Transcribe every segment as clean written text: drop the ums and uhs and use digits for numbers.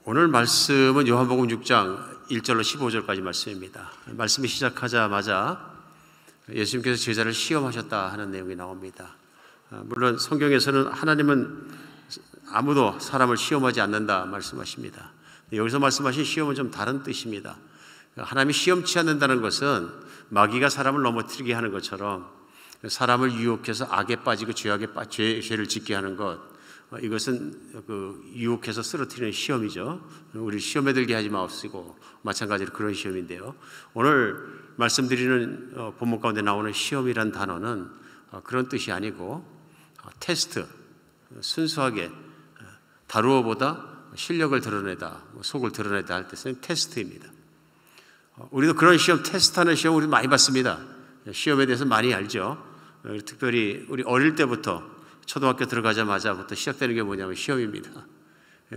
오늘 말씀은 요한복음 6장 1절로 15절까지 말씀입니다. 말씀이 시작하자마자 예수님께서 제자를 시험하셨다 하는 내용이 나옵니다. 물론 성경에서는 하나님은 아무도 사람을 시험하지 않는다 말씀하십니다. 여기서 말씀하신 시험은 좀 다른 뜻입니다. 하나님이 시험치 않는다는 것은 마귀가 사람을 넘어뜨리게 하는 것처럼 사람을 유혹해서 악에 빠지고 죄를 짓게 하는 것, 이것은 유혹해서 쓰러뜨리는 시험이죠. 우리 시험에 들게 하지 마옵시고 마찬가지로 그런 시험인데요. 오늘 말씀드리는 본문 가운데 나오는 시험이란 단어는 그런 뜻이 아니고 테스트, 순수하게 다루어보다 실력을 드러내다, 속을 드러내다 할 때 쓰는 테스트입니다. 우리도 그런 시험, 테스트하는 시험 우리 많이 봤습니다. 시험에 대해서 많이 알죠. 특별히 우리 어릴 때부터 초등학교 들어가자마자부터 시작되는 게 뭐냐면 시험입니다.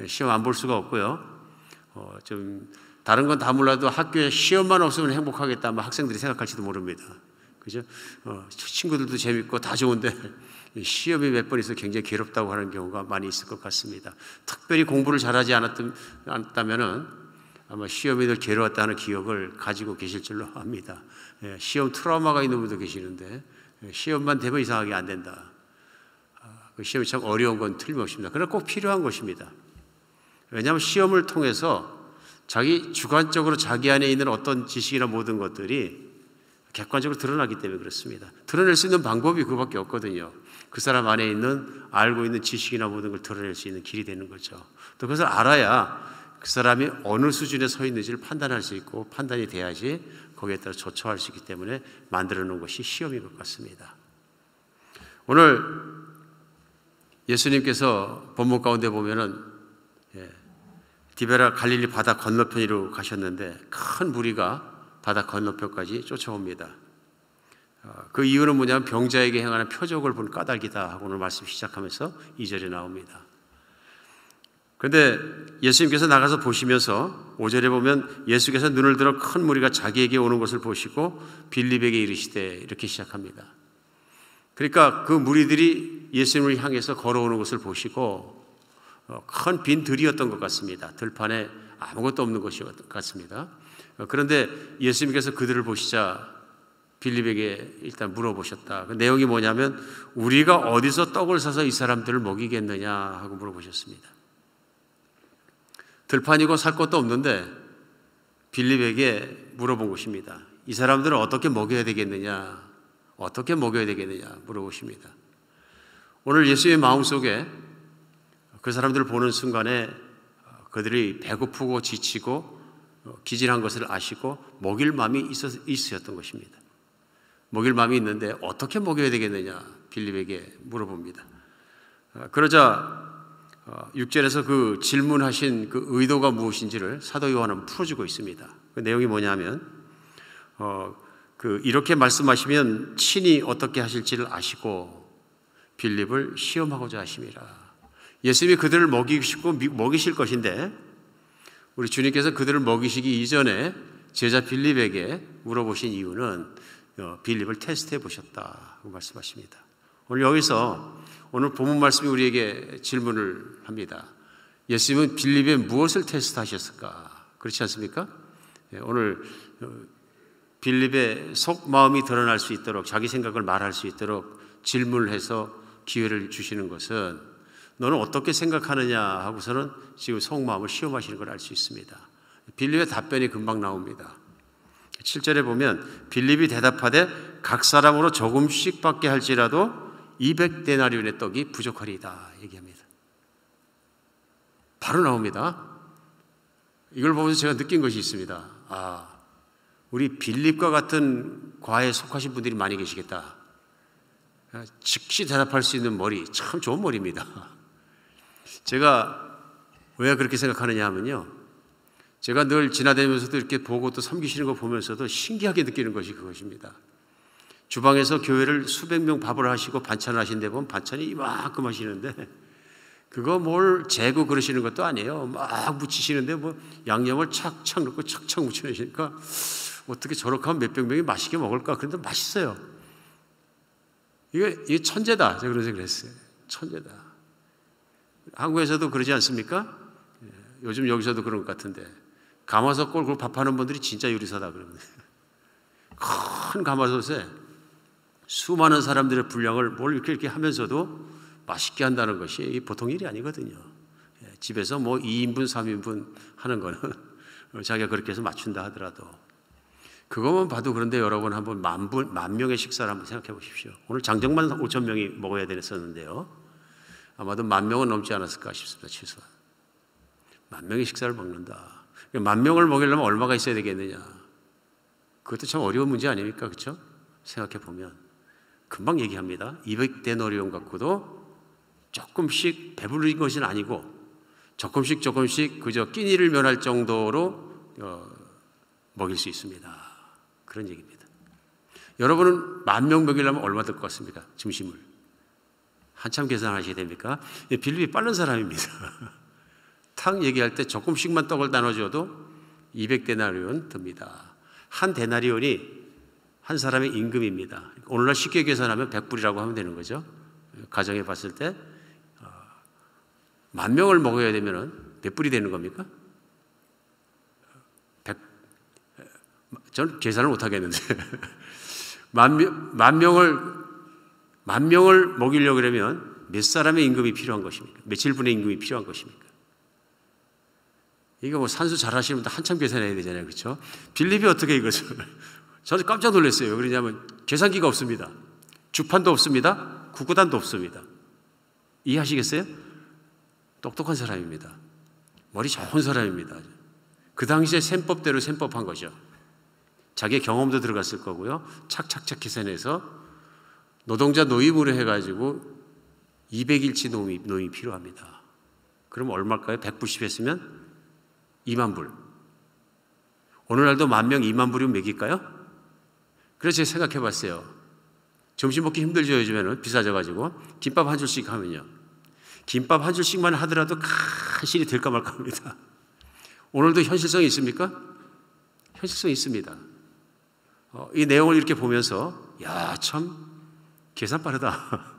시험 안 볼 수가 없고요. 좀 다른 건 다 몰라도 학교에 시험만 없으면 행복하겠다 아마 학생들이 생각할지도 모릅니다. 그죠? 친구들도 재밌고 다 좋은데 시험이 몇 번 있어 굉장히 괴롭다고 하는 경우가 많이 있을 것 같습니다. 특별히 공부를 잘하지 않았다면은 아마 시험이 늘 괴로웠다 하는 기억을 가지고 계실 줄로 압니다. 시험 트라우마가 있는 분도 계시는데 시험만 되면 이상하게 안 된다. 그 시험이 참 어려운 건 틀림없습니다. 그러나 꼭 필요한 것입니다. 왜냐하면 시험을 통해서 주관적으로 자기 안에 있는 어떤 지식이나 모든 것들이 객관적으로 드러나기 때문에 그렇습니다. 드러낼 수 있는 방법이 그밖에 없거든요. 그 사람 안에 있는 알고 있는 지식이나 모든 걸 드러낼 수 있는 길이 되는 거죠. 또 그것을 알아야 그 사람이 어느 수준에 서 있는지를 판단할 수 있고 판단이 돼야지 거기에 따라 조처할 수 있기 때문에 만들어 놓은 것이 시험인 것 같습니다. 오늘 예수님께서 본문 가운데 보면은 디베라 갈릴리 바다 건너편으로 가셨는데 큰 무리가 바다 건너편까지 쫓아옵니다. 그 이유는 뭐냐면 병자에게 행하는 표적을 본 까닭이다 하고 오늘 말씀 시작하면서 2절에 나옵니다. 그런데 예수님께서 나가서 보시면서 5절에 보면 예수께서 눈을 들어 큰 무리가 자기에게 오는 것을 보시고 빌립에게 이르시되 이렇게 시작합니다. 그러니까 그 무리들이 예수님을 향해서 걸어오는 것을 보시고 큰 빈 들이었던 것 같습니다. 들판에 아무것도 없는 것이 같습니다. 그런데 예수님께서 그들을 보시자 빌립에게 일단 물어보셨다. 그 내용이 뭐냐면 우리가 어디서 떡을 사서 이 사람들을 먹이겠느냐 하고 물어보셨습니다. 들판이고 살 것도 없는데 빌립에게 물어본 것입니다. 이 사람들을 어떻게 먹여야 되겠느냐, 어떻게 먹여야 되겠느냐 물어보십니다. 오늘 예수의 마음속에 그 사람들을 보는 순간에 그들이 배고프고 지치고 기진한 것을 아시고 먹일 마음이 있으셨던 것입니다. 먹일 마음이 있는데 어떻게 먹여야 되겠느냐 빌립에게 물어봅니다. 그러자 6절에서 그 질문하신 그 의도가 무엇인지를 사도 요한은 풀어주고 있습니다. 그 내용이 뭐냐면 이렇게 말씀하시면 친히 어떻게 하실지를 아시고 빌립을 시험하고자 하심이라. 예수님이 그들을 먹이실 것인데 우리 주님께서 그들을 먹이시기 이전에 제자 빌립에게 물어보신 이유는 빌립을 테스트해 보셨다고 말씀하십니다. 오늘 여기서 오늘 본문 말씀이 우리에게 질문을 합니다. 예수님은 빌립의 무엇을 테스트하셨을까? 그렇지 않습니까? 오늘 빌립의 속마음이 드러날 수 있도록 자기 생각을 말할 수 있도록 질문을 해서 기회를 주시는 것은 너는 어떻게 생각하느냐 하고서는 지금 속마음을 시험하시는 걸 알 수 있습니다. 빌립의 답변이 금방 나옵니다. 7절에 보면 빌립이 대답하되 각 사람으로 조금씩 받게 할지라도 200데나리온의 떡이 부족하리이다 얘기합니다. 바로 나옵니다. 이걸 보면서 제가 느낀 것이 있습니다. 우리 빌립과 같은 과에 속하신 분들이 많이 계시겠다. 즉시 대답할 수 있는 머리, 참 좋은 머리입니다. 제가 왜 그렇게 생각하느냐 하면요, 제가 늘 지나다니면서도 이렇게 보고 또 섬기시는 거 보면서도 신기하게 느끼는 것이 그것입니다. 주방에서 교회를 수백 명 밥을 하시고 반찬을 하시는데 보면 반찬이 이만큼 하시는데 그거 뭘 재고 그러시는 것도 아니에요. 막 묻히시는데 뭐 양념을 착착 넣고 착착 묻혀내시니까 어떻게 저렇게 하면 몇백 명이 맛있게 먹을까? 그런데 맛있어요. 이게 천재다. 제가 그런 생각을 했어요. 천재다. 한국에서도 그러지 않습니까? 요즘 여기서도 그런 것 같은데 가마솥 꼴고 밥하는 분들이 진짜 요리사다 그러면 큰 가마솥에 수많은 사람들의 분량을 뭘 이렇게 하면서도 맛있게 한다는 것이 보통 일이 아니거든요. 집에서 뭐 2인분, 3인분 하는 거는 자기가 그렇게 해서 맞춘다 하더라도 그것만 봐도 그런데 여러분 한번 만 명의 식사를 한번 생각해 보십시오. 오늘 장정만 5천 명이 먹어야 됐었는데요. 아마도 10,000명은 넘지 않았을까 싶습니다. 최소한 10,000명의 식사를 먹는다. 10,000명을 먹이려면 얼마가 있어야 되겠느냐. 그것도 참 어려운 문제 아닙니까? 그렇죠? 생각해 보면 금방 얘기합니다. 200데나리온 갖고도 조금씩 배부른 것은 아니고 조금씩 그저 끼니를 면할 정도로 먹일 수 있습니다. 그런 얘기입니다. 여러분은 10,000명 먹이려면 얼마 들 것 같습니까? 점심을 한참 계산하셔야 됩니까? 빌립이 빠른 사람입니다. 탕 얘기할 때 조금씩만 떡을 나눠줘도 200데나리온 듭니다. 한 데나리온이 한 사람의 임금입니다. 오늘날 쉽게 계산하면 100불이라고 하면 되는 거죠. 가정에 봤을 때 10,000명을 먹어야 되면 몇 불이 되는 겁니까? 전 계산을 못 하겠는데 10,000명을 먹이려고 그러면 몇 사람의 임금이 필요한 것입니까? 며칠 분의 임금이 필요한 것입니까? 이거 뭐 산수 잘 하시는 분들 한참 계산해야 되잖아요. 그렇죠? 빌립이 어떻게 이것을 저는 깜짝 놀랐어요. 그러냐면 계산기가 없습니다. 주판도 없습니다. 구구단도 없습니다. 이해하시겠어요? 똑똑한 사람입니다. 머리 좋은 사람입니다. 그 당시에 셈법대로 셈법한 거죠. 자기의 경험도 들어갔을 거고요. 착착착 계산해서 노동자 노임으로 해가지고 200일치 노임이 필요합니다. 그럼 얼마일까요? 100불씩 했으면 20,000불. 오늘날도 10,000명 20,000불이면 먹일까요? 그래서 제가 생각해 봤어요. 점심 먹기 힘들죠. 요즘에는 비싸져가지고 김밥 한 줄씩 하면요. 김밥 한 줄씩만 하더라도 간신히 될까 말까 합니다. 오늘도 현실성이 있습니까? 현실성이 있습니다. 이 내용을 이렇게 보면서 참 계산 빠르다.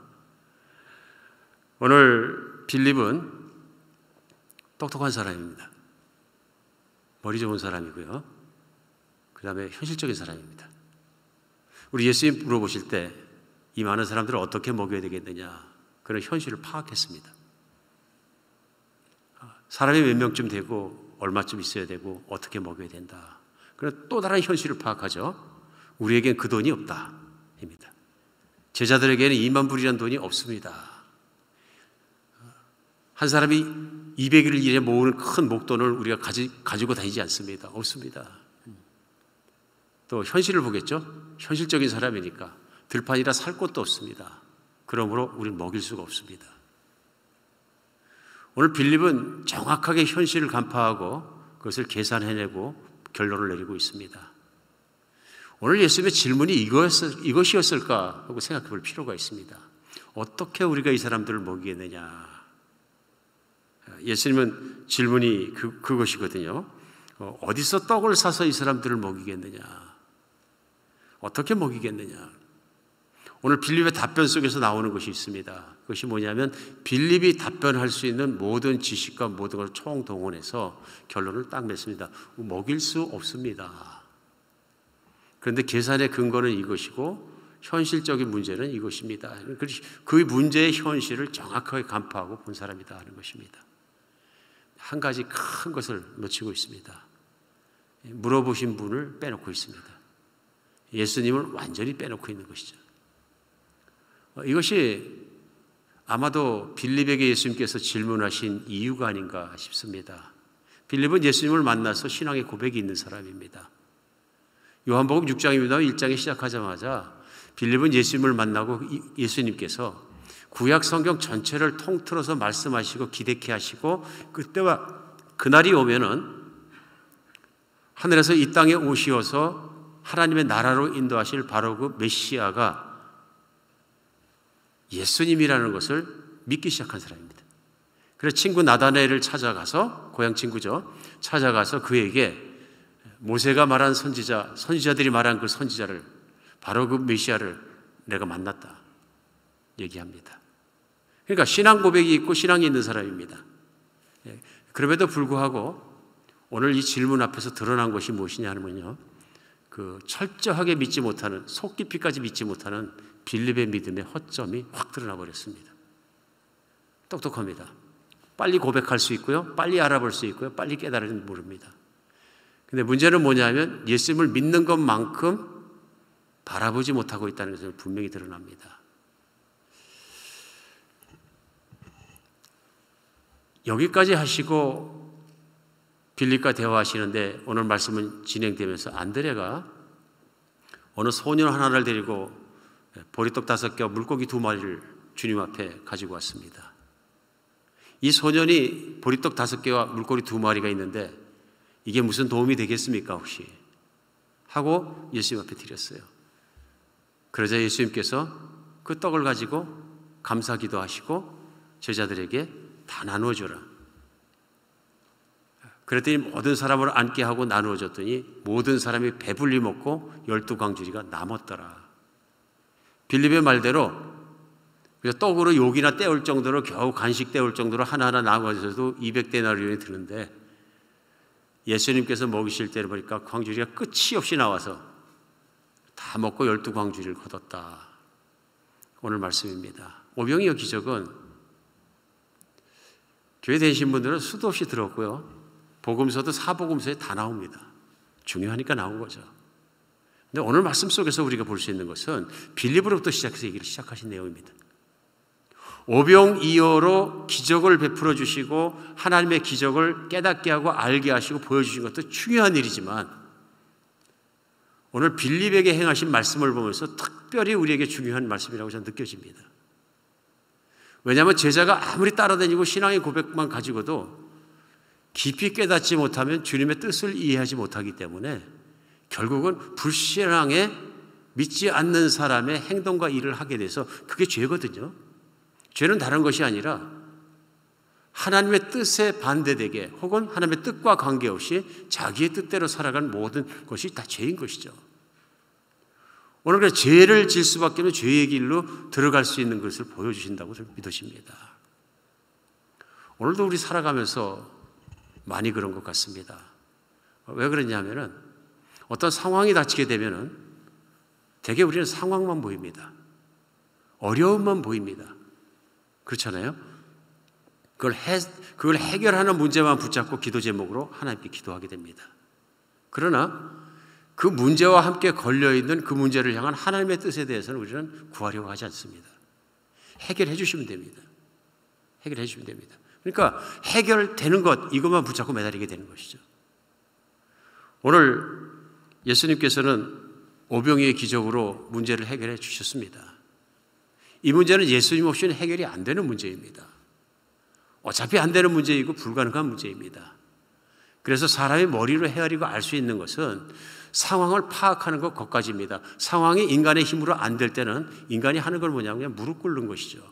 오늘 빌립은 똑똑한 사람입니다. 머리 좋은 사람이고요. 그 다음에 현실적인 사람입니다. 우리 예수님 물어보실 때 이 많은 사람들을 어떻게 먹여야 되겠느냐, 그런 현실을 파악했습니다. 사람이 몇 명쯤 되고 얼마쯤 있어야 되고 어떻게 먹여야 된다. 그래서 또 다른 현실을 파악하죠. 우리에겐 그 돈이 없다 입니다. 제자들에게는 20,000불이라는 돈이 없습니다. 한 사람이 200일을 일해 모으는 큰 목돈을 우리가 가지고 다니지 않습니다. 없습니다. 또 현실을 보겠죠. 현실적인 사람이니까 들판이라 살 곳도 없습니다. 그러므로 우리는 먹일 수가 없습니다. 오늘 빌립은 정확하게 현실을 간파하고 그것을 계산해내고 결론을 내리고 있습니다. 오늘 예수님의 질문이 이것이었을까 하고 생각해 볼 필요가 있습니다. 어떻게 우리가 이 사람들을 먹이겠느냐. 예수님은 질문이 그것이거든요. 어디서 떡을 사서 이 사람들을 먹이겠느냐. 어떻게 먹이겠느냐. 오늘 빌립의 답변 속에서 나오는 것이 있습니다. 그것이 뭐냐면 빌립이 답변할 수 있는 모든 지식과 모든 걸 총동원해서 결론을 딱 맺습니다. 먹일 수 없습니다. 그런데 계산의 근거는 이것이고 현실적인 문제는 이것입니다. 그 문제의 현실을 정확하게 간파하고 본 사람이다 하는 것입니다. 한 가지 큰 것을 놓치고 있습니다. 물어보신 분을 빼놓고 있습니다. 예수님을 완전히 빼놓고 있는 것이죠. 이것이 아마도 빌립에게 예수님께서 질문하신 이유가 아닌가 싶습니다. 빌립은 예수님을 만나서 신앙의 고백이 있는 사람입니다. 요한복음 6장입니다. 1장에 시작하자마자 빌립은 예수님을 만나고 예수님께서 구약 성경 전체를 통틀어서 말씀하시고 기대케 하시고 그때와 그날이 오면은 하늘에서 이 땅에 오시어서 하나님의 나라로 인도하실 바로 그 메시아가 예수님이라는 것을 믿기 시작한 사람입니다. 그래서 친구 나다나엘을 찾아가서, 고향 친구죠, 찾아가서 그에게 모세가 말한 선지자들이 말한 그 선지자를, 바로 그 메시아를 내가 만났다 얘기합니다. 그러니까 신앙 고백이 있고 신앙이 있는 사람입니다. 그럼에도 불구하고 오늘 이 질문 앞에서 드러난 것이 무엇이냐 하면요, 그 철저하게 믿지 못하는, 속 깊이까지 믿지 못하는 빌립의 믿음의 허점이 확 드러나 버렸습니다. 똑똑합니다. 빨리 고백할 수 있고요, 빨리 알아볼 수 있고요, 빨리 깨달으면 모릅니다. 근데 문제는 뭐냐면 예수님을 믿는 것만큼 바라보지 못하고 있다는 것을 분명히 드러납니다. 여기까지 하시고 빌립과 대화하시는데 오늘 말씀은 진행되면서 안드레가 어느 소년 하나를 데리고 보리떡 5개와 물고기 2마리를 주님 앞에 가지고 왔습니다. 이 소년이 보리떡 5개와 물고기 2마리가 있는데 이게 무슨 도움이 되겠습니까 혹시? 하고 예수님 앞에 드렸어요. 그러자 예수님께서 그 떡을 가지고 감사기도 하시고 제자들에게 다 나누어 주라. 그랬더니 모든 사람을 앉게 하고 나누어 줬더니 모든 사람이 배불리 먹고 12광주리가 남았더라. 빌립의 말대로 떡으로 욕이나 때울 정도로 겨우 간식 때울 정도로 하나하나 나눠져도 200데나리온이 드는데 예수님께서 먹이실 때를 보니까 광주리가 끝이 없이 나와서 다 먹고 12광주리를 거뒀다. 오늘 말씀입니다. 오병이어 기적은 교회 다니신 분들은 수도 없이 들었고요, 복음서도 사복음서에 다 나옵니다. 중요하니까 나온 거죠. 근데 오늘 말씀 속에서 우리가 볼 수 있는 것은 빌립으로부터 시작해서 얘기를 시작하신 내용입니다. 오병이어로 기적을 베풀어 주시고 하나님의 기적을 깨닫게 하고 알게 하시고 보여주신 것도 중요한 일이지만 오늘 빌립에게 행하신 말씀을 보면서 특별히 우리에게 중요한 말씀이라고 저는 느껴집니다. 왜냐하면 제자가 아무리 따라다니고 신앙의 고백만 가지고도 깊이 깨닫지 못하면 주님의 뜻을 이해하지 못하기 때문에 결국은 불신앙에 믿지 않는 사람의 행동과 일을 하게 돼서 그게 죄거든요. 죄는 다른 것이 아니라 하나님의 뜻에 반대되게 혹은 하나님의 뜻과 관계없이 자기의 뜻대로 살아간 모든 것이 다 죄인 것이죠. 오늘 그래서 죄를 질 수밖에 없는 죄의 길로 들어갈 수 있는 것을 보여주신다고 저는 믿으십니다. 오늘도 우리 살아가면서 많이 그런 것 같습니다. 왜 그러냐면은 어떤 상황이 닥치게 되면은 대개 우리는 상황만 보입니다. 어려움만 보입니다. 그렇잖아요? 그걸 해결하는 문제만 붙잡고 기도 제목으로 하나님께 기도하게 됩니다. 그러나 그 문제와 함께 걸려있는 그 문제를 향한 하나님의 뜻에 대해서는 우리는 구하려고 하지 않습니다. 해결해 주시면 됩니다. 해결해 주시면 됩니다. 그러니까 해결되는 것 이것만 붙잡고 매달리게 되는 것이죠. 오늘 예수님께서는 오병이의 기적으로 문제를 해결해 주셨습니다. 이 문제는 예수님 없이는 해결이 안 되는 문제입니다. 어차피 안 되는 문제이고 불가능한 문제입니다. 그래서 사람이 머리로 헤아리고 알 수 있는 것은 상황을 파악하는 것까지입니다. 상황이 인간의 힘으로 안 될 때는 인간이 하는 걸 뭐냐면 그냥 무릎 꿇는 것이죠.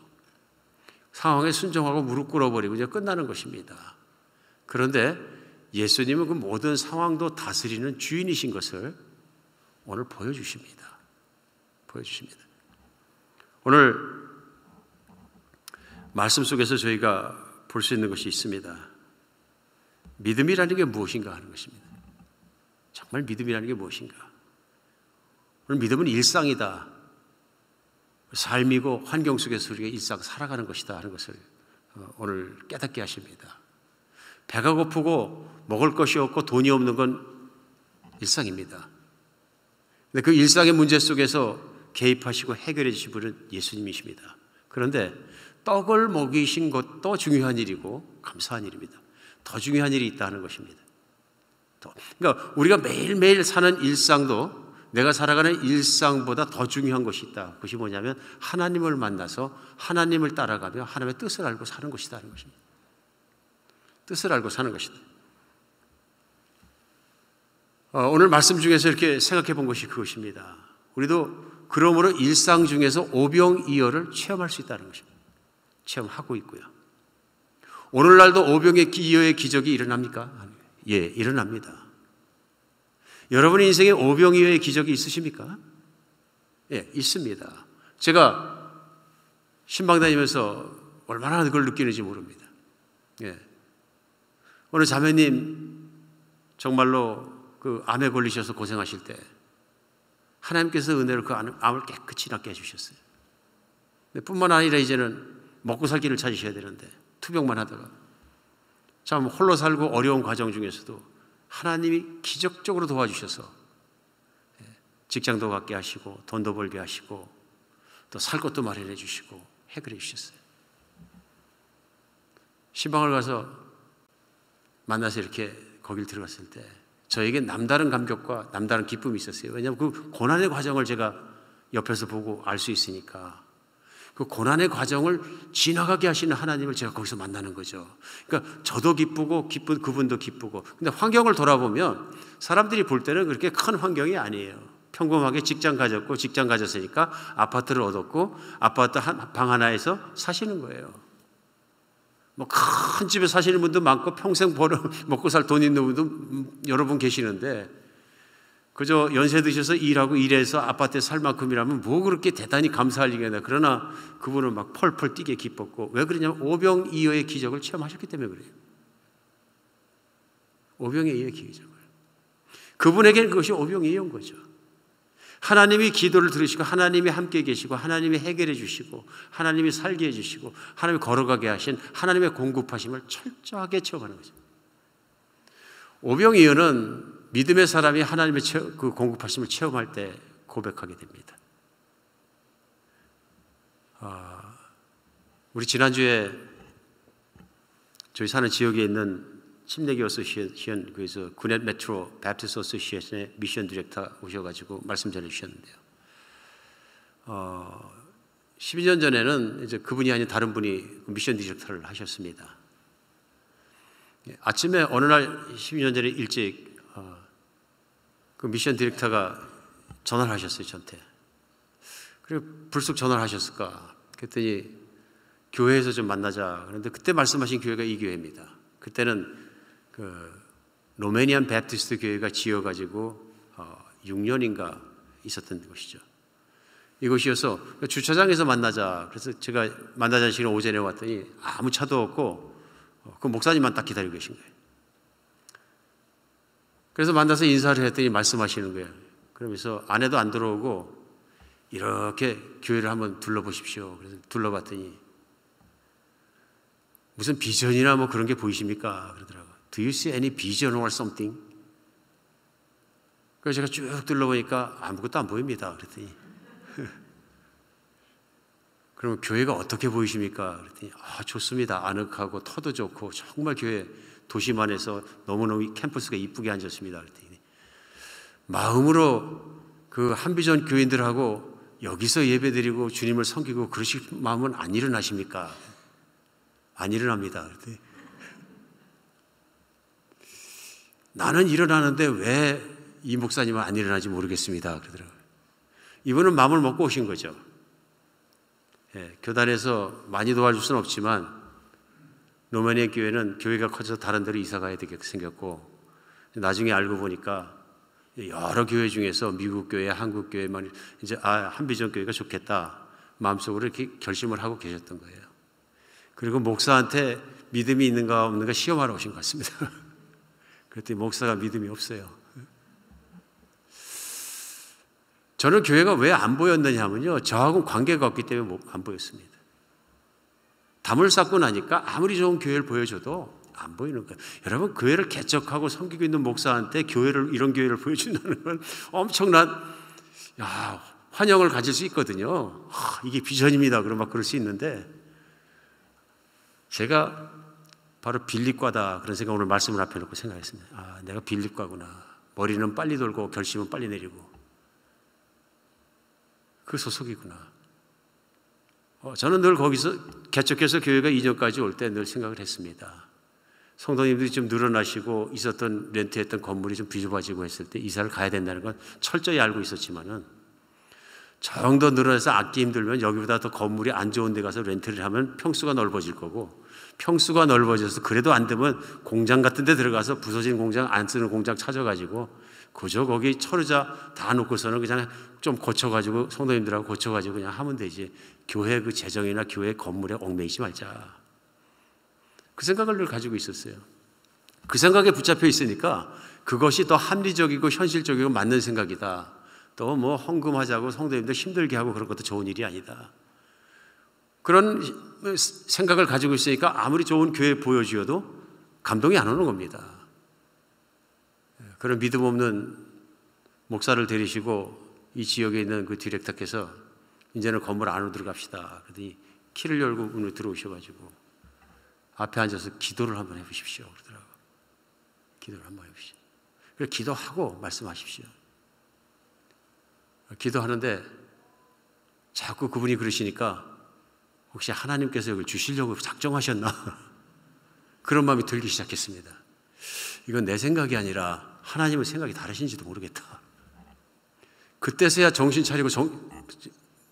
상황에 순종하고 무릎 꿇어버리고 이제 끝나는 것입니다. 그런데 예수님은 그 모든 상황도 다스리는 주인이신 것을 오늘 보여주십니다. 보여주십니다. 오늘 말씀 속에서 저희가 볼 수 있는 것이 있습니다. 믿음이라는 게 무엇인가 하는 것입니다. 정말 믿음이라는 게 무엇인가? 오늘 믿음은 일상이다. 삶이고 환경 속에서 우리가 일상 살아가는 것이다 하는 것을 오늘 깨닫게 하십니다. 배가 고프고 먹을 것이 없고 돈이 없는 건 일상입니다. 근데 그 일상의 문제 속에서 개입하시고 해결해 주신 분은 예수님이십니다. 그런데 떡을 먹이신 것도 중요한 일이고 감사한 일입니다. 더 중요한 일이 있다는 것입니다. 그러니까 우리가 매일매일 사는 일상도 내가 살아가는 일상보다 더 중요한 것이 있다. 그것이 뭐냐면 하나님을 만나서 하나님을 따라가며 하나님의 뜻을 알고 사는 것이다 하는 것입니다. 뜻을 알고 사는 것이다. 오늘 말씀 중에서 이렇게 생각해 본 것이 그것입니다. 우리도 그러므로 일상 중에서 오병이어를 체험할 수 있다는 것입니다. 체험하고 있고요. 오늘날도 오병이어의 기적이 일어납니까? 예, 일어납니다. 여러분의 인생에 오병이어의 기적이 있으십니까? 예, 있습니다. 제가 신방 다니면서 얼마나 그걸 느끼는지 모릅니다. 예. 어느 자매님 정말로 그 암에 걸리셔서 고생하실 때 하나님께서 은혜로 그 암을 깨끗이 낫게 해주셨어요. 뿐만 아니라 이제는 먹고 살 길을 찾으셔야 되는데 투병만 하다가 참 홀로 살고 어려운 과정 중에서도 하나님이 기적적으로 도와주셔서 직장도 갖게 하시고 돈도 벌게 하시고 또 살 것도 마련해 주시고 해결해 주셨어요. 시방을 가서 만나서 이렇게 거길 들어갔을 때 저에게 남다른 감격과 남다른 기쁨이 있었어요. 왜냐하면 그 고난의 과정을 제가 옆에서 보고 알 수 있으니까 그 고난의 과정을 지나가게 하시는 하나님을 제가 거기서 만나는 거죠. 그러니까 저도 기쁘고 기쁜 그분도 기쁘고. 근데 환경을 돌아보면 사람들이 볼 때는 그렇게 큰 환경이 아니에요. 평범하게 직장 가졌고 직장 가졌으니까 아파트를 얻었고 아파트 방 하나에서 사시는 거예요. 뭐 큰 집에 사시는 분도 많고 평생 먹고 살 돈 있는 분도 여러 분 계시는데 그저 연세 드셔서 일하고 일해서 아파트에 살 만큼이라면 뭐 그렇게 대단히 감사할 일이겠나. 그러나 그분은 막 펄펄 뛰게 기뻤고 왜 그러냐면 오병이어의 기적을 체험하셨기 때문에 그래요. 오병이어의 기적을. 그분에게는 그것이 오병이어인 거죠. 하나님이 기도를 들으시고 하나님이 함께 계시고 하나님이 해결해 주시고 하나님이 살게 해주시고 하나님이 걸어가게 하신 하나님의 공급하심을 철저하게 체험하는 거죠. 오병이어는 믿음의 사람이 하나님의 그 공급하심을 체험할 때 고백하게 됩니다. 우리 지난주에 저희 사는 지역에 있는 침례교 어소시에이션 그래서 구넷 메트로 배프티스트 어소시에이션의 미션 디렉터 오셔가지고 말씀 전해주셨는데요. 12년 전에는 이제 그분이 아닌 다른 분이 미션 디렉터를 하셨습니다. 아침에 어느 날 12년 전에 일찍 그 미션 디렉터가 전화를 하셨어요, 저한테. 그리고 불쑥 전화를 하셨을까? 그랬더니 교회에서 좀 만나자. 그런데 그때 말씀하신 교회가 이 교회입니다. 그때는 그 로메니안 베프티스트 교회가 지어가지고 6년인가 있었던 곳이죠. 이곳이어서 주차장에서 만나자. 그래서 제가 만나자는 시간 오전에 왔더니 아무 차도 없고 그 목사님만 딱 기다리고 계신 거예요. 그래서 만나서 인사를 했더니 말씀하시는 거예요. 그러면서 안에도 안 들어오고 이렇게 교회를 한번 둘러보십시오. 그래서 둘러봤더니 무슨 비전이나 뭐 그런 게 보이십니까? 그러더라고요. Do you see any vision or something? 그래서 제가 쭉 둘러보니까 아무것도 안 보입니다. 그랬더니 그러면 교회가 어떻게 보이십니까? 그랬더니 좋습니다. 아늑하고 터도 좋고 정말 교회 도시만에서 너무너무 캠퍼스가 이쁘게 앉았습니다. 그랬더니 마음으로 그 한비전 교인들하고 여기서 예배드리고 주님을 섬기고 그러실 마음은 안 일어나십니까? 안 일어납니다. 그랬더니 나는 일어나는데 왜 이 목사님은 안 일어나지 모르겠습니다. 그러더라고요. 이분은 마음을 먹고 오신 거죠. 교단에서 많이 도와줄 수는 없지만 로마니아 교회는 교회가 커져서 다른 데로 이사 가야 되게 생겼고 나중에 알고 보니까 여러 교회 중에서 미국 교회, 한국 교회만 이제 한비전 교회가 좋겠다 마음속으로 이렇게 결심을 하고 계셨던 거예요. 그리고 목사한테 믿음이 있는가 없는가 시험하러 오신 것 같습니다. 그랬더니 목사가 믿음이 없어요. 저는 교회가 왜 안 보였느냐 하면요, 저하고는 관계가 없기 때문에 안 보였습니다. 담을 쌓고 나니까 아무리 좋은 교회를 보여줘도 안 보이는 거예요. 여러분, 교회를 개척하고 섬기고 있는 목사한테 이런 교회를 보여준다는 건 엄청난 환영을 가질 수 있거든요. 이게 비전입니다. 그럼 막 그럴 수 있는데 제가 바로 빌립과다 그런 생각을 오늘 말씀을 앞에 놓고 생각했습니다. 내가 빌립과구나. 머리는 빨리 돌고 결심은 빨리 내리고 그 소속이구나. 저는 늘 거기서 개척해서 교회가 이전까지 올 때 늘 생각을 했습니다. 성도님들이 좀 늘어나시고 있었던 렌트했던 건물이 좀 비좁아지고 했을 때 이사를 가야 된다는 건 철저히 알고 있었지만은 정도 늘어나서 앉기 힘들면 여기보다 더 건물이 안 좋은 데 가서 렌트를 하면 평수가 넓어질 거고 평수가 넓어져서 그래도 안 되면 공장 같은 데 들어가서 부서진 공장 안 쓰는 공장 찾아가지고 그저 거기 철의자 다 놓고서는 그냥 좀 고쳐가지고 성도님들하고 고쳐가지고 그냥 하면 되지 교회 그 재정이나 교회 건물에 얽매이지 말자. 그 생각을 늘 가지고 있었어요. 그 생각에 붙잡혀 있으니까 그것이 더 합리적이고 현실적이고 맞는 생각이다. 또 뭐 헌금하자고 성도님들 힘들게 하고 그런 것도 좋은 일이 아니다. 그런 생각을 가지고 있으니까 아무리 좋은 교회 보여주어도 감동이 안 오는 겁니다. 그런 믿음 없는 목사를 데리시고 이 지역에 있는 그 디렉터께서 이제는 건물 안으로 들어갑시다. 그러더니 키를 열고 문을 들어오셔가지고 앞에 앉아서 기도를 한번 해보십시오. 그러더라고요. 기도를 한번 해보십시오. 그래서 기도하고 말씀하십시오. 기도하는데 자꾸 그분이 그러시니까 혹시 하나님께서 여기 주시려고 작정하셨나? 그런 마음이 들기 시작했습니다. 이건 내 생각이 아니라 하나님의 생각이 다르신지도 모르겠다. 그때서야 정신 차리고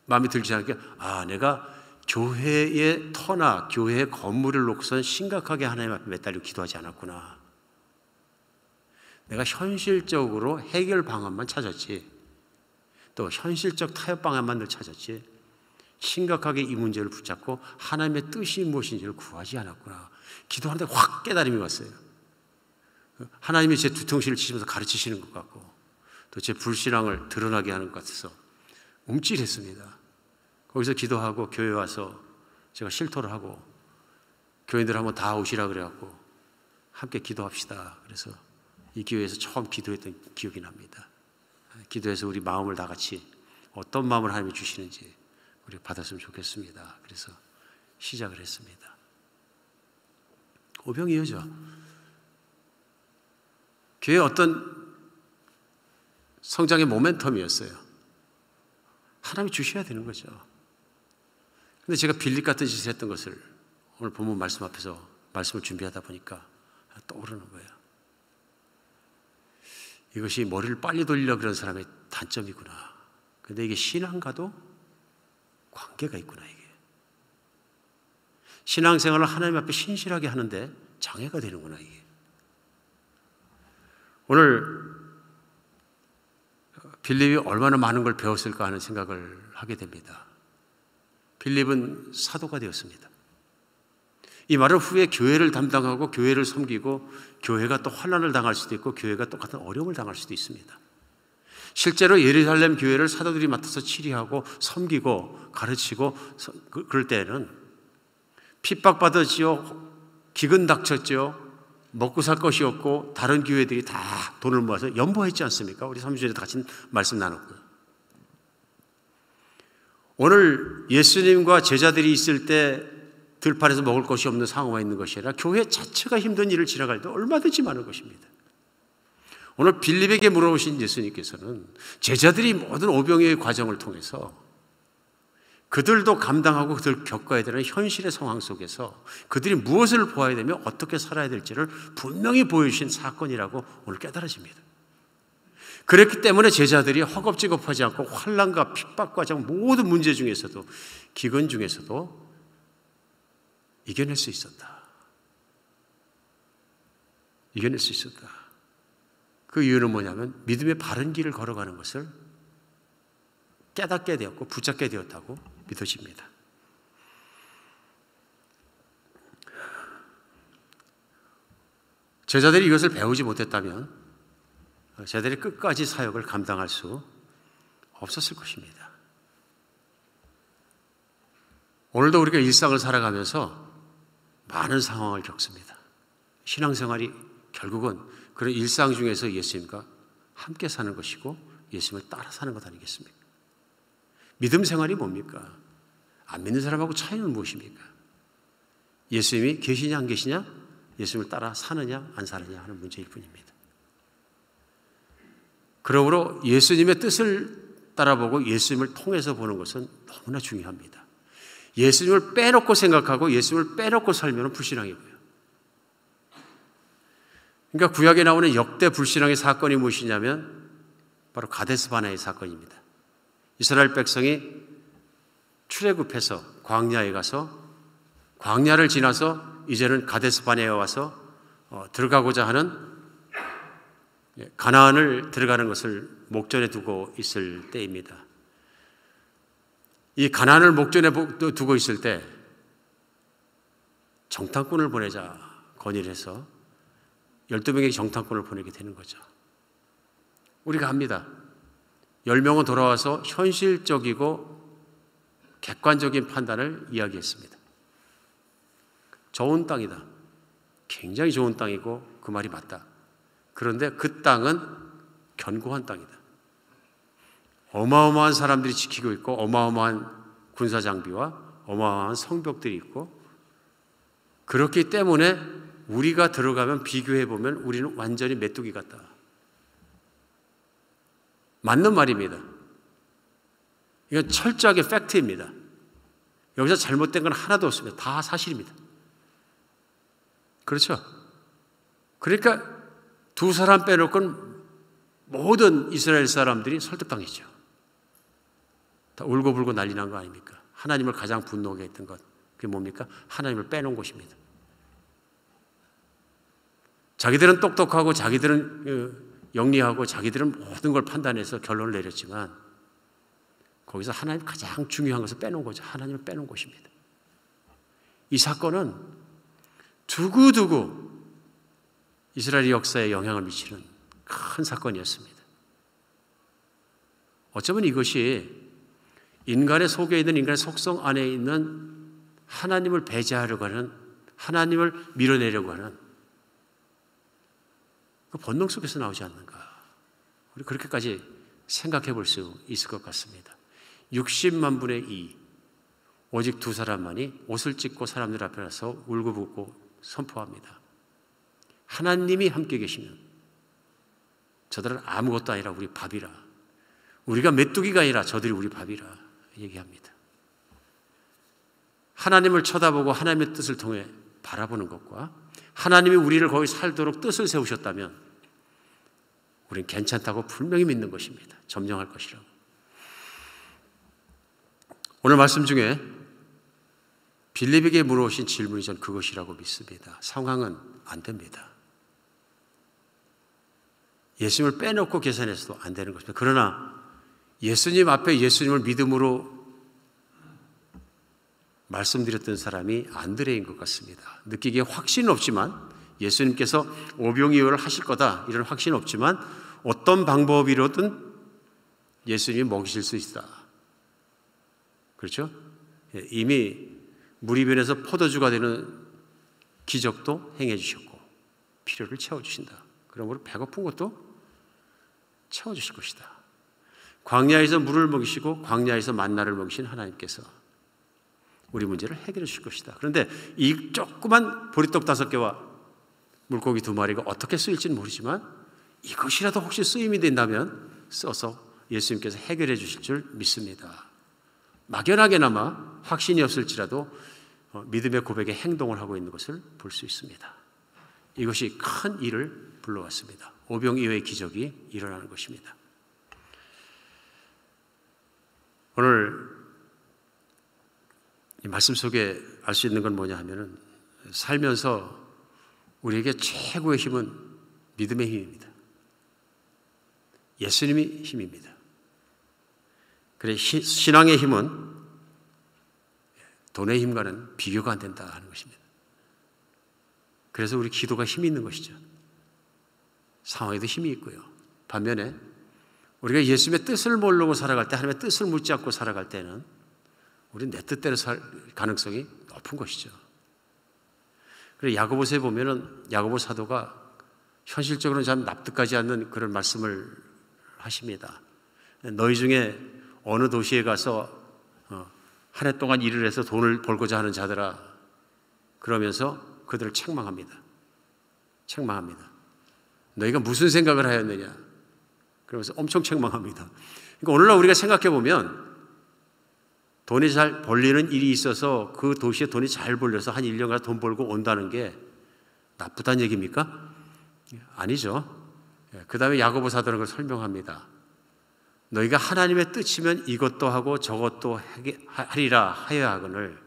마음이 들기 시작하니까 내가 교회의 터나 교회의 건물을 놓고선 심각하게 하나님 앞에 매달리고 기도하지 않았구나. 내가 현실적으로 해결 방안만 찾았지, 또 현실적 타협 방안만 늘 찾았지, 심각하게 이 문제를 붙잡고 하나님의 뜻이 무엇인지를 구하지 않았구나. 기도하는데 확 깨달음이 왔어요. 하나님이 제 뒤통수를 치시면서 가르치시는 것 같고 또 제 불신앙을 드러나게 하는 것 같아서 움찔했습니다. 거기서 기도하고 교회 와서 제가 실토를 하고 교인들 한번 다 오시라 그래갖고 함께 기도합시다. 그래서 이 교회에서 처음 기도했던 기억이 납니다. 기도해서 우리 마음을 다 같이 어떤 마음을 하나님이 주시는지 우리 받았으면 좋겠습니다. 그래서 시작을 했습니다. 오병이어죠. 교회의 어떤 성장의 모멘텀이었어요. 하나님이 주셔야 되는 거죠. 근데 제가 빌립 같은 짓을 했던 것을 오늘 본문 말씀 앞에서 말씀을 준비하다 보니까 떠오르는 거예요. 이것이 머리를 빨리 돌리려고 그러는 사람의 단점이구나. 근데 이게 신앙과도 관계가 있구나. 이게 신앙생활을 하나님 앞에 신실하게 하는데 장애가 되는구나. 이게 오늘 빌립이 얼마나 많은 걸 배웠을까 하는 생각을 하게 됩니다. 빌립은 사도가 되었습니다. 이 말은 후에 교회를 담당하고 교회를 섬기고 교회가 또 환난을 당할 수도 있고 교회가 똑같은 어려움을 당할 수도 있습니다. 실제로 예루살렘 교회를 사도들이 맡아서 치리하고 섬기고 가르치고 그럴 때에는 핍박받았지요. 기근 닥쳤죠. 먹고 살 것이 없고 다른 교회들이 다 돈을 모아서 연보했지 않습니까? 우리 3주일에 같이 말씀 나눴고요. 오늘 예수님과 제자들이 있을 때 들판에서 먹을 것이 없는 상황에 있는 것이 아니라 교회 자체가 힘든 일을 지나갈 때 얼마든지 많은 것입니다. 오늘 빌립에게 물어보신 예수님께서는 제자들이 모든 오병이어의 과정을 통해서 그들도 감당하고 그들 겪어야 되는 현실의 상황 속에서 그들이 무엇을 보아야 되며 어떻게 살아야 될지를 분명히 보여주신 사건이라고 오늘 깨달아집니다. 그랬기 때문에 제자들이 허겁지겁하지 않고 환난과 핍박과 모든 문제 중에서도 기근 중에서도 이겨낼 수 있었다. 이겨낼 수 있었다. 그 이유는 뭐냐면 믿음의 바른 길을 걸어가는 것을 깨닫게 되었고 붙잡게 되었다고 믿어집니다. 제자들이 이것을 배우지 못했다면 제자들이 끝까지 사역을 감당할 수 없었을 것입니다. 오늘도 우리가 일상을 살아가면서 많은 상황을 겪습니다. 신앙생활이 결국은 그런 일상 중에서 예수님과 함께 사는 것이고 예수님을 따라 사는 것 아니겠습니까? 믿음 생활이 뭡니까? 안 믿는 사람하고 차이는 무엇입니까? 예수님이 계시냐 안 계시냐? 예수님을 따라 사느냐 안 사느냐 하는 문제일 뿐입니다. 그러므로 예수님의 뜻을 따라보고 예수님을 통해서 보는 것은 너무나 중요합니다. 예수님을 빼놓고 생각하고 예수님을 빼놓고 살면 불신앙이고요. 그러니까 구약에 나오는 역대 불신앙의 사건이 무엇이냐면 바로 가데스 바네의 사건입니다. 이스라엘 백성이 출애굽해서 광야에 가서 광야를 지나서 이제는 가데스 바네에 와서 들어가고자 하는 가나안을 들어가는 것을 목전에 두고 있을 때입니다. 이 가나안을 목전에 두고 있을 때 정탐꾼을 보내자 건의를 해서 12명의 정탐꾼을 보내게 되는 거죠. 우리가 합니다. 10명은 돌아와서 현실적이고 객관적인 판단을 이야기했습니다. 좋은 땅이다. 굉장히 좋은 땅이고 그 말이 맞다. 그런데 그 땅은 견고한 땅이다. 어마어마한 사람들이 지키고 있고 어마어마한 군사 장비와 어마어마한 성벽들이 있고 그렇기 때문에 우리가 들어가면 비교해 보면 우리는 완전히 메뚜기 같다. 맞는 말입니다. 이건 철저하게 팩트입니다. 여기서 잘못된 건 하나도 없습니다. 다 사실입니다. 그렇죠? 그러니까 두 사람 빼놓고는 모든 이스라엘 사람들이 설득당했죠. 다 울고불고 난리 난 거 아닙니까? 하나님을 가장 분노하게 했던 것. 그게 뭡니까? 하나님을 빼놓은 것입니다. 자기들은 똑똑하고 자기들은 영리하고 자기들은 모든 걸 판단해서 결론을 내렸지만 거기서 하나님 가장 중요한 것을 빼놓은 거죠. 하나님을 빼놓은 것입니다. 이 사건은 두고두고 이스라엘 역사에 영향을 미치는 큰 사건이었습니다. 어쩌면 이것이 인간의 속에 있는 인간의 속성 안에 있는 하나님을 배제하려고 하는 하나님을 밀어내려고 하는 그 본능 속에서 나오지 않는가. 우리 그렇게까지 생각해 볼 수 있을 것 같습니다. 60만 분의 2 오직 두 사람만이 옷을 찢고 사람들 앞에 나서 울고불고 선포합니다. 하나님이 함께 계시면 저들은 아무것도 아니라 우리 밥이라. 우리가 메뚜기가 아니라 저들이 우리 밥이라 얘기합니다. 하나님을 쳐다보고 하나님의 뜻을 통해 바라보는 것과 하나님이 우리를 거기 살도록 뜻을 세우셨다면 우리는 괜찮다고 분명히 믿는 것입니다. 점령할 것이라고. 오늘 말씀 중에 빌립에게 물어오신 질문이 전 그것이라고 믿습니다. 상황은 안 됩니다. 예수님을 빼놓고 계산해서도 안 되는 것입니다. 그러나 예수님 앞에 예수님을 믿음으로 말씀드렸던 사람이 안드레인 것 같습니다. 느끼기에 확신은 없지만 예수님께서 오병이어를 하실 거다 이런 확신은 없지만 어떤 방법이로든 예수님이 먹이실 수 있다. 그렇죠? 이미 물이 변해서 포도주가 되는 기적도 행해 주셨고 필요를 채워주신다. 그러므로 배고픈 것도 채워주실 것이다. 광야에서 물을 먹이시고 광야에서 만나를 먹이신 하나님께서 우리 문제를 해결해 주실 것이다. 그런데 이 조그만 보리떡 5개와 물고기 2마리가 어떻게 쓰일지는 모르지만 이것이라도 혹시 쓰임이 된다면 써서 예수님께서 해결해 주실 줄 믿습니다. 막연하게나마 확신이 없을지라도 믿음의 고백에 행동을 하고 있는 것을 볼 수 있습니다. 이것이 큰 일을 불러왔습니다. 오병이어의 기적이 일어나는 것입니다. 오늘 이 말씀 속에 알 수 있는 건 뭐냐 하면은 살면서 우리에게 최고의 힘은 믿음의 힘입니다. 예수님이 힘입니다. 그래 신앙의 힘은 돈의 힘과는 비교가 안 된다 하는 것입니다. 그래서 우리 기도가 힘이 있는 것이죠. 상황에도 힘이 있고요. 반면에 우리가 예수님의 뜻을 모르고 살아갈 때 하나님의 뜻을 묻지 않고 살아갈 때는 우리는 내 뜻대로 살 가능성이 높은 것이죠. 그래서 야고보서에 보면은 야고보 사도가 현실적으로는 참 납득하지 않는 그런 말씀을 하십니다. 너희 중에 어느 도시에 가서 한 해 동안 일을 해서 돈을 벌고자 하는 자들아 그러면서 그들을 책망합니다. 책망합니다. 너희가 무슨 생각을 하였느냐 그러면서 엄청 책망합니다. 그러니까 오늘날 우리가 생각해 보면 돈이 잘 벌리는 일이 있어서 그 도시에 돈이 잘 벌려서 한 1년간 돈 벌고 온다는 게 나쁘다는 얘기입니까? 아니죠. 그 다음에 야고보 사도는 그걸 설명합니다. 너희가 하나님의 뜻이면 이것도 하고 저것도 하리라 하여야 하거늘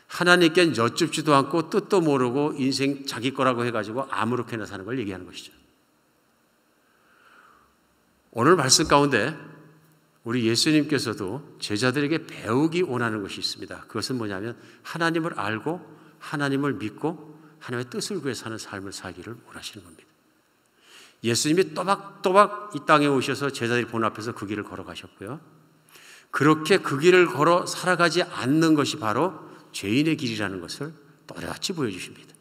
하나님께 여쭙지도 않고 뜻도 모르고 인생 자기 거라고 해가지고 아무렇게나 사는 걸 얘기하는 것이죠. 오늘 말씀 가운데 우리 예수님께서도 제자들에게 배우기 원하는 것이 있습니다. 그것은 뭐냐면 하나님을 알고 하나님을 믿고 하나님의 뜻을 구해 사는 삶을 살기를 원하시는 겁니다. 예수님이 또박또박 이 땅에 오셔서 제자들이 보는 앞에서 그 길을 걸어가셨고요. 그렇게 그 길을 걸어 살아가지 않는 것이 바로 죄인의 길이라는 것을 또렷이 보여주십니다.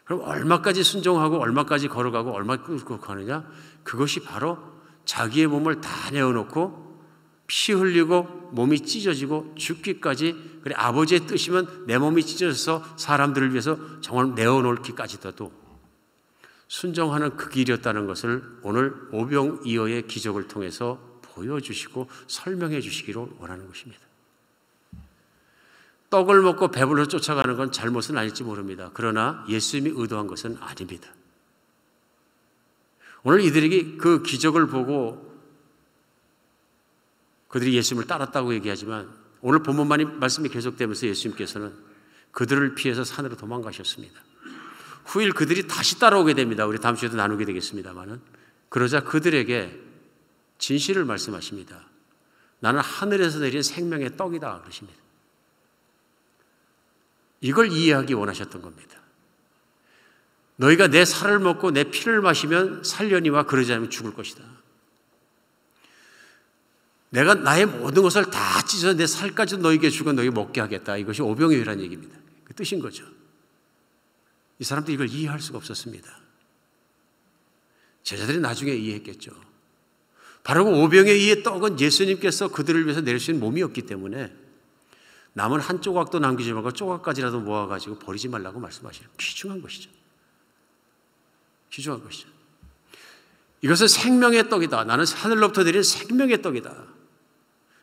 그럼 얼마까지 순종하고 얼마까지 걸어가고 얼마까지 가느냐? 그것이 바로 자기의 몸을 다 내어놓고 피 흘리고 몸이 찢어지고 죽기까지, 그래 아버지의 뜻이면 내 몸이 찢어져서 사람들을 위해서 정말 내어놓기까지도 순종하는 그 길이었다는 것을 오늘 오병이어의 기적을 통해서 보여주시고 설명해 주시기를 원하는 것입니다. 떡을 먹고 배불러 쫓아가는 건 잘못은 아닐지 모릅니다. 그러나 예수님이 의도한 것은 아닙니다. 오늘 이들에게 그 기적을 보고 그들이 예수님을 따랐다고 얘기하지만 오늘 본문 말씀이 계속되면서 예수님께서는 그들을 피해서 산으로 도망가셨습니다. 후일 그들이 다시 따라오게 됩니다. 우리 다음 주에도 나누게 되겠습니다만은, 그러자 그들에게 진실을 말씀하십니다. 나는 하늘에서 내린 생명의 떡이다 그러십니다. 이걸 이해하기 원하셨던 겁니다. 너희가 내 살을 먹고 내 피를 마시면 살려니와 그러지 않으면 죽을 것이다. 내가 나의 모든 것을 다 찢어서 내 살까지도 너희에게 주고 너희에게 먹게 하겠다. 이것이 오병이어라는 얘기입니다. 그 뜻인 거죠. 이 사람들이 이걸 이해할 수가 없었습니다. 제자들이 나중에 이해했겠죠. 바로 그 오병이어의 떡은 예수님께서 그들을 위해서 내리신 몸이었기 때문에 남은 한 조각도 남기지 말고 조각까지라도 모아가지고 버리지 말라고 말씀하시는 귀중한 것이죠. 귀중한 것이죠. 이것은 생명의 떡이다. 나는 하늘로부터 내린 생명의 떡이다.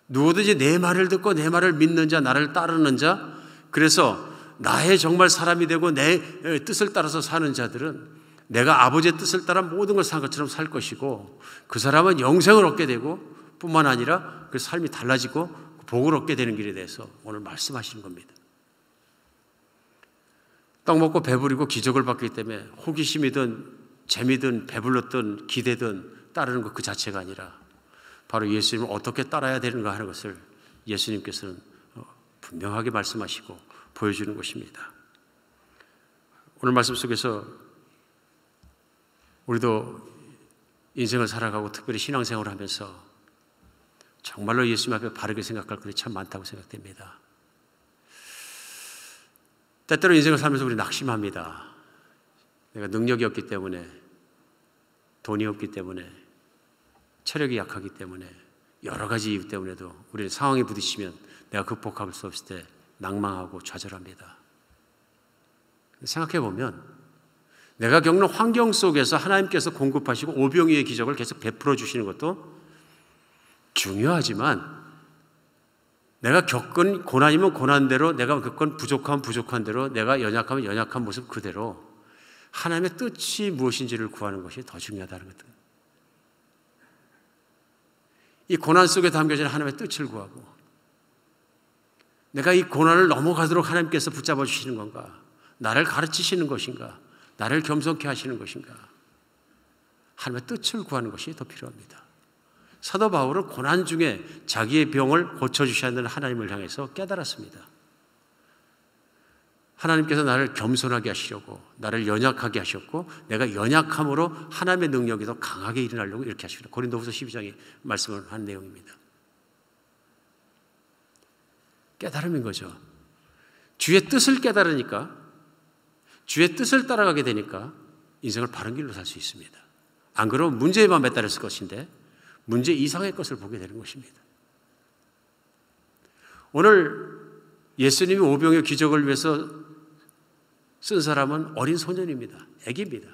누구든지 내 말을 듣고 내 말을 믿는 자, 나를 따르는 자, 그래서 나의 정말 사람이 되고 내 뜻을 따라서 사는 자들은 내가 아버지의 뜻을 따라 모든 걸 산 것처럼 살 것이고, 그 사람은 영생을 얻게 되고 뿐만 아니라 그 삶이 달라지고 복을 얻게 되는 길에 대해서 오늘 말씀하시는 겁니다. 떡 먹고 배부리고 기적을 받기 때문에 호기심이든 재미든 배불렀든 기대든 따르는 것 그 자체가 아니라 바로 예수님을 어떻게 따라야 되는가 하는 것을 예수님께서는 분명하게 말씀하시고 보여주는 것입니다. 오늘 말씀 속에서 우리도 인생을 살아가고 특별히 신앙생활을 하면서 정말로 예수님 앞에 바르게 생각할 것이 참 많다고 생각됩니다. 때때로 인생을 살면서 우리 낙심합니다. 내가 능력이 없기 때문에, 돈이 없기 때문에, 체력이 약하기 때문에, 여러 가지 이유 때문에도 우리는 상황에 부딪히면 내가 극복할 수 없을 때 낭망하고 좌절합니다. 생각해 보면 내가 겪는 환경 속에서 하나님께서 공급하시고 오병이어의 기적을 계속 베풀어 주시는 것도 중요하지만, 내가 겪은 고난이면 고난대로, 내가 겪은 부족하면 부족한 대로, 내가 연약하면 연약한 모습 그대로 하나님의 뜻이 무엇인지를 구하는 것이 더 중요하다는 것입니다. 이 고난 속에 담겨진 하나님의 뜻을 구하고, 내가 이 고난을 넘어가도록 하나님께서 붙잡아 주시는 건가, 나를 가르치시는 것인가, 나를 겸손케 하시는 것인가, 하나님의 뜻을 구하는 것이 더 필요합니다. 사도 바울은 고난 중에 자기의 병을 고쳐주셔야 하는 하나님을 향해서 깨달았습니다. 하나님께서 나를 겸손하게 하시려고, 나를 연약하게 하셨고, 내가 연약함으로 하나님의 능력이 더 강하게 일어나려고 이렇게 하십니다. 고린도후서 12장에 말씀을 한 내용입니다. 깨달음인 거죠. 주의 뜻을 깨달으니까, 주의 뜻을 따라가게 되니까 인생을 바른 길로 살 수 있습니다. 안 그러면 문제에만 매달렸을 것인데 문제 이상의 것을 보게 되는 것입니다. 오늘 예수님이 오병이어 기적을 위해서 쓴 사람은 어린 소년입니다. 아기입니다.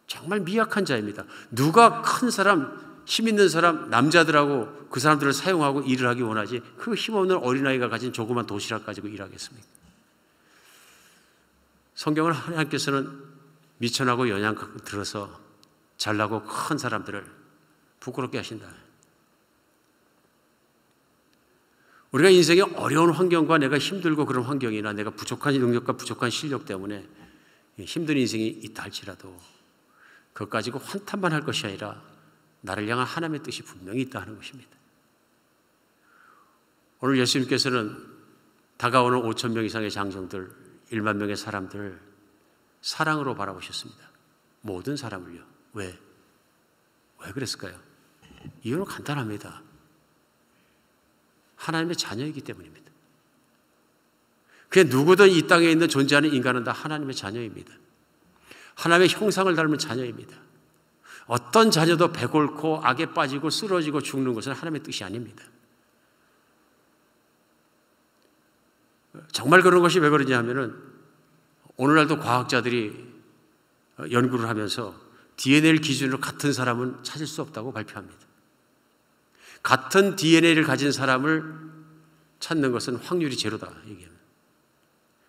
정말 미약한 자입니다. 누가 큰 사람, 힘 있는 사람, 남자들하고 그 사람들을 사용하고 일을 하기 원하지, 그 힘없는 어린아이가 가진 조그만 도시락 가지고 일하겠습니까? 성경은 하나님께서는 미천하고 연약하고 들어서 잘나고 큰 사람들을 부끄럽게 하신다. 우리가 인생의 어려운 환경과 내가 힘들고 그런 환경이나 내가 부족한 능력과 부족한 실력 때문에 힘든 인생이 있다 할지라도 그것 가지고 환탄만 할 것이 아니라 나를 향한 하나님의 뜻이 분명히 있다 하는 것입니다. 오늘 예수님께서는 다가오는 5,000명 이상의 장정들, 1만 명의 사람들을 사랑으로 바라보셨습니다. 모든 사람을요. 왜 그랬을까요? 이유는 간단합니다. 하나님의 자녀이기 때문입니다. 그냥 누구든 이 땅에 있는 존재하는 인간은 다 하나님의 자녀입니다. 하나님의 형상을 닮은 자녀입니다. 어떤 자녀도 배골고 악에 빠지고 쓰러지고 죽는 것은 하나님의 뜻이 아닙니다. 정말 그런 것이 왜 그러냐 하면은 오늘날도 과학자들이 연구를 하면서 DNA를 기준으로 같은 사람은 찾을 수 없다고 발표합니다. 같은 DNA를 가진 사람을 찾는 것은 확률이 제로다.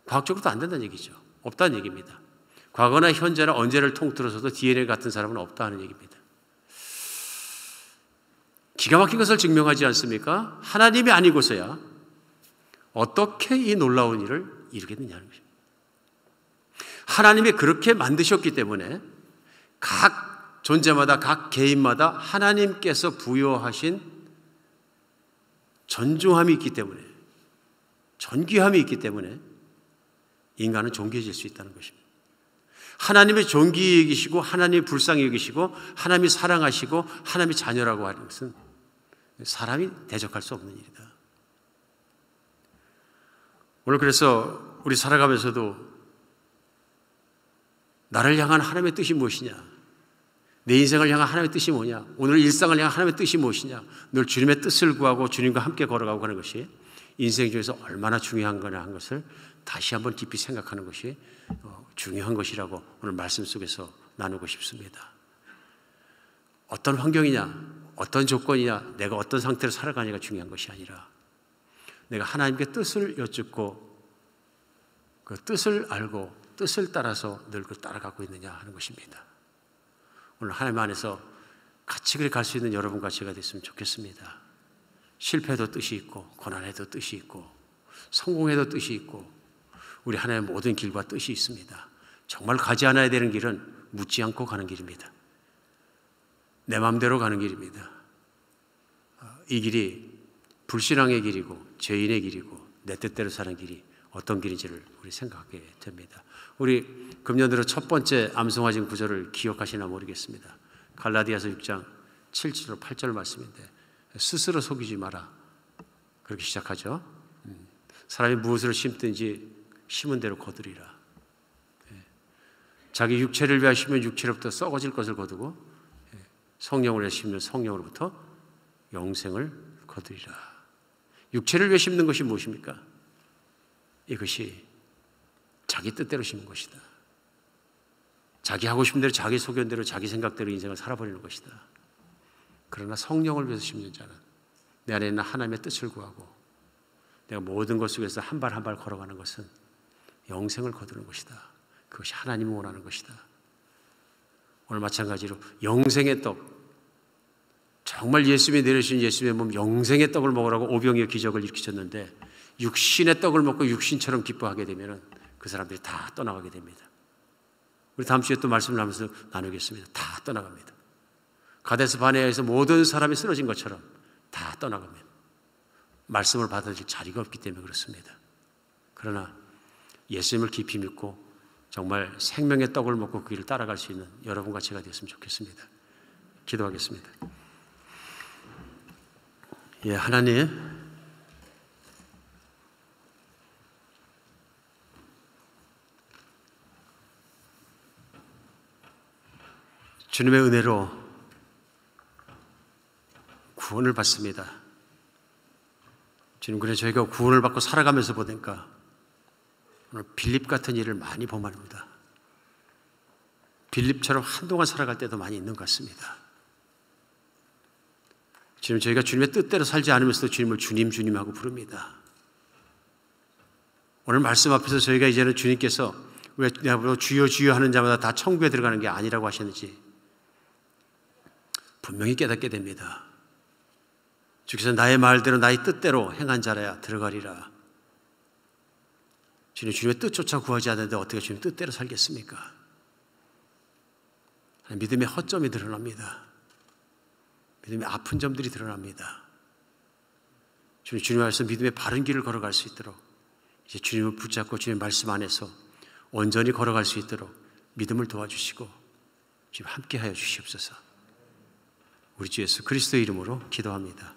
과학적으로도 안 된다는 얘기죠. 없다는 얘기입니다. 과거나 현재나 언제를 통틀어서도 DNA 같은 사람은 없다는 얘기입니다. 기가 막힌 것을 증명하지 않습니까? 하나님이 아니고서야 어떻게 이 놀라운 일을 이루겠느냐는 것입니다. 하나님이 그렇게 만드셨기 때문에 각 존재마다 각 개인마다 하나님께서 부여하신 존중함이 있기 때문에 존귀함이 있기 때문에 인간은 존귀해질 수 있다는 것입니다. 하나님의 존귀히 여기시고 하나님이 불쌍히 여기시고 하나님이 사랑하시고 하나님이 자녀라고 하는 것은 사람이 대적할 수 없는 일이다. 오늘 그래서 우리 살아가면서도 나를 향한 하나님의 뜻이 무엇이냐? 내 인생을 향한 하나님의 뜻이 뭐냐? 오늘 일상을 향한 하나님의 뜻이 무엇이냐? 늘 주님의 뜻을 구하고 주님과 함께 걸어가고 하는 것이 인생 중에서 얼마나 중요한 거냐 하는 것을 다시 한번 깊이 생각하는 것이 중요한 것이라고 오늘 말씀 속에서 나누고 싶습니다. 어떤 환경이냐, 어떤 조건이냐, 내가 어떤 상태로 살아가냐가 중요한 것이 아니라 내가 하나님께 뜻을 여쭙고 그 뜻을 알고 뜻을 따라서 늘 그 따라가고 있느냐 하는 것입니다. 오늘 하나님 안에서 같이 그렇게 갈 수 있는 여러분과 제가 됐으면 좋겠습니다. 실패도 뜻이 있고 고난에도 뜻이 있고 성공에도 뜻이 있고 우리 하나님의 모든 길과 뜻이 있습니다. 정말 가지 않아야 되는 길은 묻지 않고 가는 길입니다. 내 마음대로 가는 길입니다. 이 길이 불신앙의 길이고 죄인의 길이고 내 뜻대로 사는 길이 어떤 길인지를 우리 생각하게 됩니다. 우리 금년 들어 첫 번째 암송하신 구절을 기억하시나 모르겠습니다. 갈라디아서 6장 7절 8절 말씀인데 스스로 속이지 마라. 그렇게 시작하죠. 사람이 무엇을 심든지 심은 대로 거두리라. 자기 육체를 위하여 심으면 육체로부터 썩어질 것을 거두고 성령을 위하여 심으면 성령으로부터 영생을 거두리라. 육체를 위해 심는 것이 무엇입니까? 이것이 자기 뜻대로 심는 것이다. 자기 하고 싶은 대로 자기 소견대로 자기 생각대로 인생을 살아버리는 것이다. 그러나 성령을 위해서 심는 자는 내 안에 있는 하나님의 뜻을 구하고 내가 모든 것 속에서 한 발 한 발 걸어가는 것은 영생을 거두는 것이다. 그것이 하나님이 원하는 것이다. 오늘 마찬가지로 영생의 떡, 정말 예수님이 내려주신 예수님의 몸 영생의 떡을 먹으라고 오병이어 기적을 일으키셨는데 육신의 떡을 먹고 육신처럼 기뻐하게 되면 그 사람들이 다 떠나가게 됩니다. 우리 다음 주에 또 말씀을 하면서 나누겠습니다. 다 떠나갑니다. 가데스 바네아에서 모든 사람이 쓰러진 것처럼 다 떠나갑니다. 말씀을 받아들일 자리가 없기 때문에 그렇습니다. 그러나 예수님을 깊이 믿고 정말 생명의 떡을 먹고 그 길을 따라갈 수 있는 여러분과 제가 되었으면 좋겠습니다. 기도하겠습니다. 예, 하나님, 주님의 은혜로 구원을 받습니다. 주님, 그래 저희가 구원을 받고 살아가면서 보니까 오늘 빌립 같은 일을 많이 범합니다. 빌립처럼 한동안 살아갈 때도 많이 있는 것 같습니다. 주님, 저희가 주님의 뜻대로 살지 않으면서도 주님을 주님 주님하고 부릅니다. 오늘 말씀 앞에서 저희가 이제는 주님께서 왜 주여 주여 하는 자마다 다 천국에 들어가는 게 아니라고 하셨는지 분명히 깨닫게 됩니다. 주께서 나의 말대로 나의 뜻대로 행한 자라야 들어가리라. 주님, 주님의 뜻조차 구하지 않는데 어떻게 주님 뜻대로 살겠습니까? 믿음의 허점이 드러납니다. 믿음의 아픈 점들이 드러납니다. 주님, 주님 안에서 믿음의 바른 길을 걸어갈 수 있도록 이제 주님을 붙잡고 주님의 말씀 안에서 온전히 걸어갈 수 있도록 믿음을 도와주시고 주님 함께하여 주시옵소서. 우리 주 예수 그리스도의 이름으로 기도합니다.